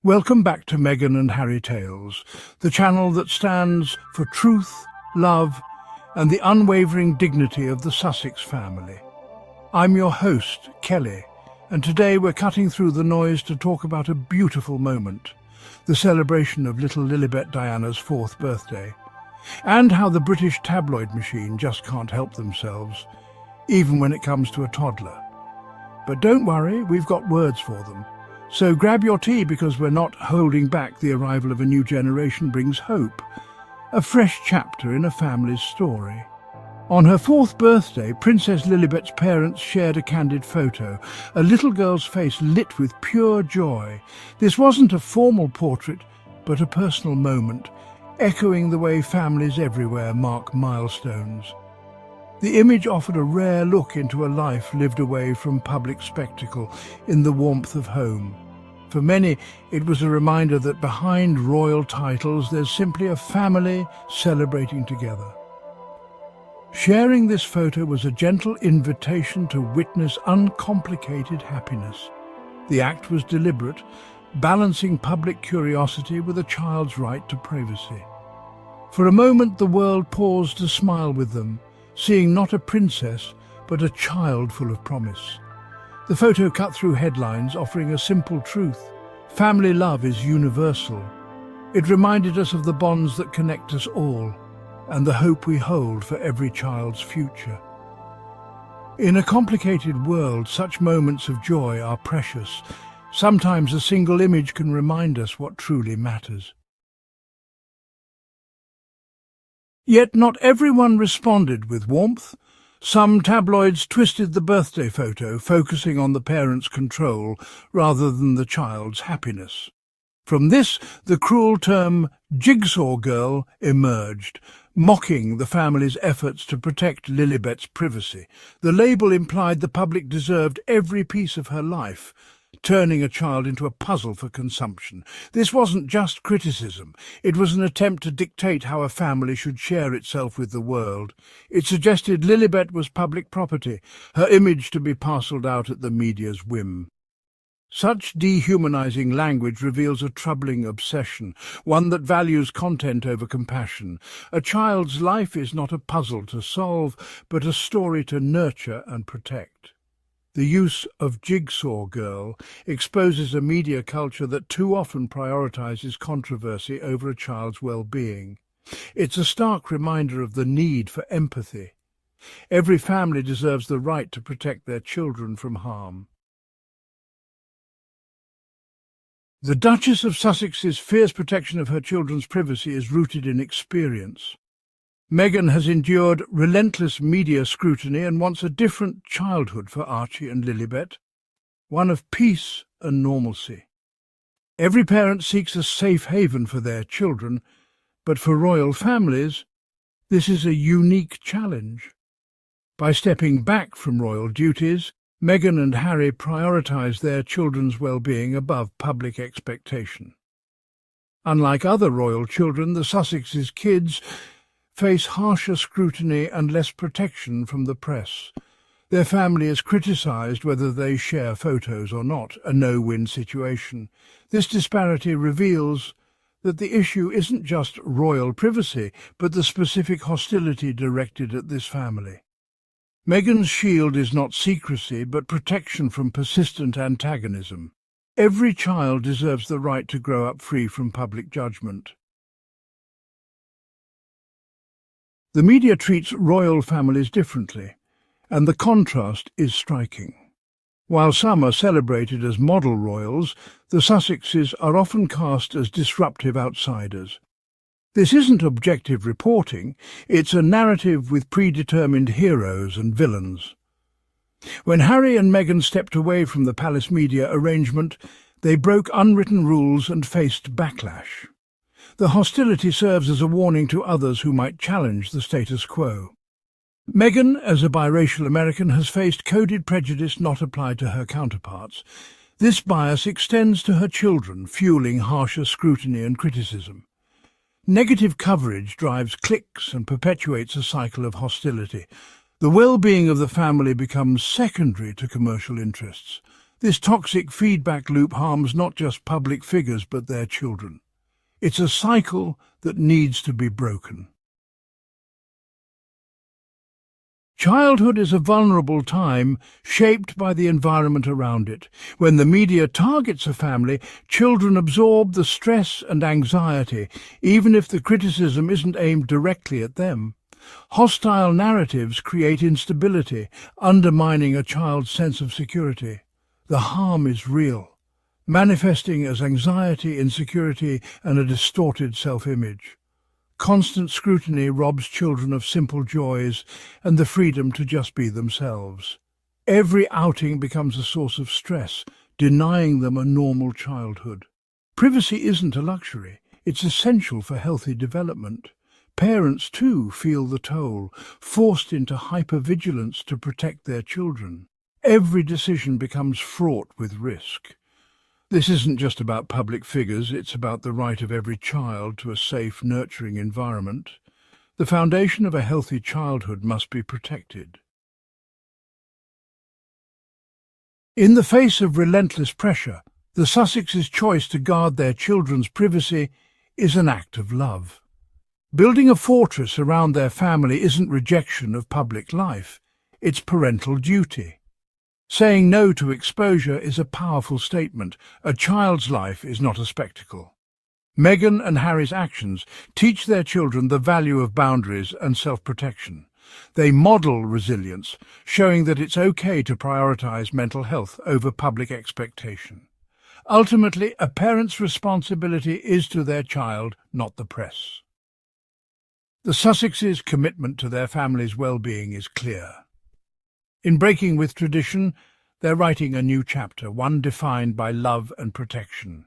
Welcome back to Meghan and Harry Tales, the channel that stands for truth, love, and the unwavering dignity of the Sussex family. I'm your host, Kelly, and today we're cutting through the noise to talk about a beautiful moment, the celebration of little Lilibet Diana's 4th birthday, and how the British tabloid machine just can't help themselves, even when it comes to a toddler. But don't worry, we've got words for them. So grab your tea, because we're not holding back. The arrival of a new generation brings hope, a fresh chapter in a family's story. On her 4th birthday, Princess Lilibet's parents shared a candid photo, a little girl's face lit with pure joy. This wasn't a formal portrait, but a personal moment, echoing the way families everywhere mark milestones. The image offered a rare look into a life lived away from public spectacle in the warmth of home. For many, it was a reminder that behind royal titles there's simply a family celebrating together. Sharing this photo was a gentle invitation to witness uncomplicated happiness. The act was deliberate, balancing public curiosity with a child's right to privacy. For a moment the world paused to smile with them, seeing not a princess, but a child full of promise. The photo cut through headlines, offering a simple truth. Family love is universal. It reminded us of the bonds that connect us all, and the hope we hold for every child's future. In a complicated world, such moments of joy are precious. Sometimes a single image can remind us what truly matters. Yet not everyone responded with warmth. Some tabloids twisted the birthday photo, focusing on the parents' control rather than the child's happiness. From this, the cruel term Jigsaw Girl emerged, mocking the family's efforts to protect Lilibet's privacy. The label implied the public deserved every piece of her life, turning a child into a puzzle for consumption. This wasn't just criticism. It was an attempt to dictate how a family should share itself with the world. It suggested Lilibet was public property, her image to be parcelled out at the media's whim. Such dehumanizing language reveals a troubling obsession, one that values content over compassion. A child's life is not a puzzle to solve, but a story to nurture and protect. The use of Jigsaw Girl exposes a media culture that too often prioritizes controversy over a child's well-being. It's a stark reminder of the need for empathy. Every family deserves the right to protect their children from harm. The Duchess of Sussex's fierce protection of her children's privacy is rooted in experience. Meghan has endured relentless media scrutiny and wants a different childhood for Archie and Lilibet, one of peace and normalcy. Every parent seeks a safe haven for their children, but for royal families, this is a unique challenge. By stepping back from royal duties, Meghan and Harry prioritise their children's well-being above public expectation. Unlike other royal children, the Sussex's kids face harsher scrutiny and less protection from the press. Their family is criticised whether they share photos or not, a no-win situation. This disparity reveals that the issue isn't just royal privacy, but the specific hostility directed at this family. Meghan's shield is not secrecy, but protection from persistent antagonism. Every child deserves the right to grow up free from public judgment. The media treats royal families differently, and the contrast is striking. While some are celebrated as model royals, the Sussexes are often cast as disruptive outsiders. This isn't objective reporting, it's a narrative with predetermined heroes and villains. When Harry and Meghan stepped away from the palace media arrangement, they broke unwritten rules and faced backlash. The hostility serves as a warning to others who might challenge the status quo. Meghan, as a biracial American, has faced coded prejudice not applied to her counterparts. This bias extends to her children, fueling harsher scrutiny and criticism. Negative coverage drives clicks and perpetuates a cycle of hostility. The well-being of the family becomes secondary to commercial interests. This toxic feedback loop harms not just public figures but their children. It's a cycle that needs to be broken. Childhood is a vulnerable time shaped by the environment around it. When the media targets a family, children absorb the stress and anxiety, even if the criticism isn't aimed directly at them. Hostile narratives create instability, undermining a child's sense of security. The harm is real, manifesting as anxiety, insecurity, and a distorted self-image. Constant scrutiny robs children of simple joys and the freedom to just be themselves. Every outing becomes a source of stress, denying them a normal childhood. Privacy isn't a luxury, it's essential for healthy development. Parents, too, feel the toll, forced into hypervigilance to protect their children. Every decision becomes fraught with risk. This isn't just about public figures, it's about the right of every child to a safe, nurturing environment. The foundation of a healthy childhood must be protected. In the face of relentless pressure, the Sussexes' choice to guard their children's privacy is an act of love. Building a fortress around their family isn't rejection of public life, it's parental duty. Saying no to exposure is a powerful statement. A child's life is not a spectacle. Meghan and Harry's actions teach their children the value of boundaries and self-protection. They model resilience, showing that it's okay to prioritize mental health over public expectation. Ultimately, a parent's responsibility is to their child, not the press. The Sussexes' commitment to their family's well-being is clear. In breaking with tradition, they're writing a new chapter, one defined by love and protection.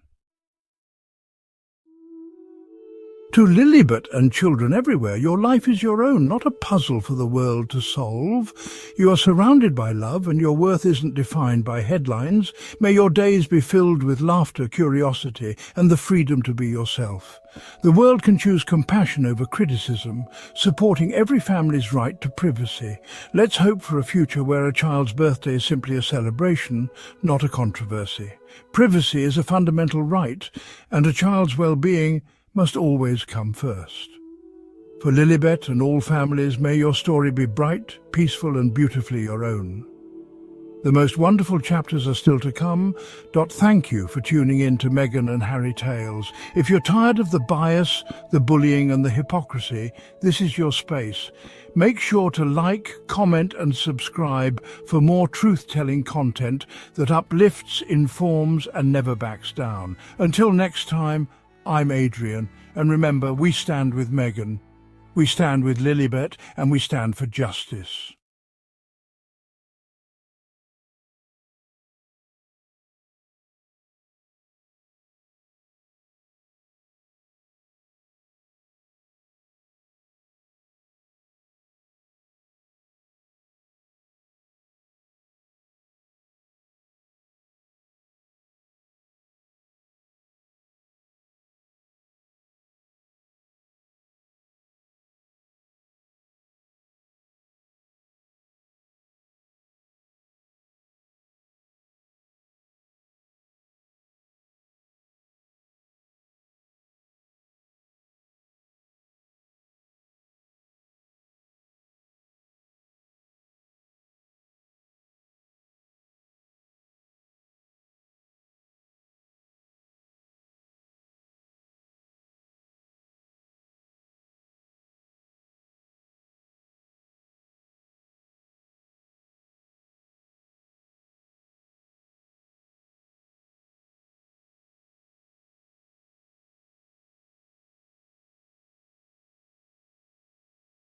To Lilibet and children everywhere, your life is your own, not a puzzle for the world to solve. You are surrounded by love, and your worth isn't defined by headlines. May your days be filled with laughter, curiosity, and the freedom to be yourself. The world can choose compassion over criticism, supporting every family's right to privacy. Let's hope for a future where a child's birthday is simply a celebration, not a controversy. Privacy is a fundamental right, and a child's well-being must always come first. For Lilibet and all families, may your story be bright, peaceful and beautifully your own. The most wonderful chapters are still to come. Thank you for tuning in to Meghan and Harry Tales. If you're tired of the bias, the bullying and the hypocrisy, this is your space. Make sure to like, comment and subscribe for more truth-telling content that uplifts, informs and never backs down. Until next time, I'm Adrian, and remember, we stand with Meghan, we stand with Lilibet, and we stand for justice.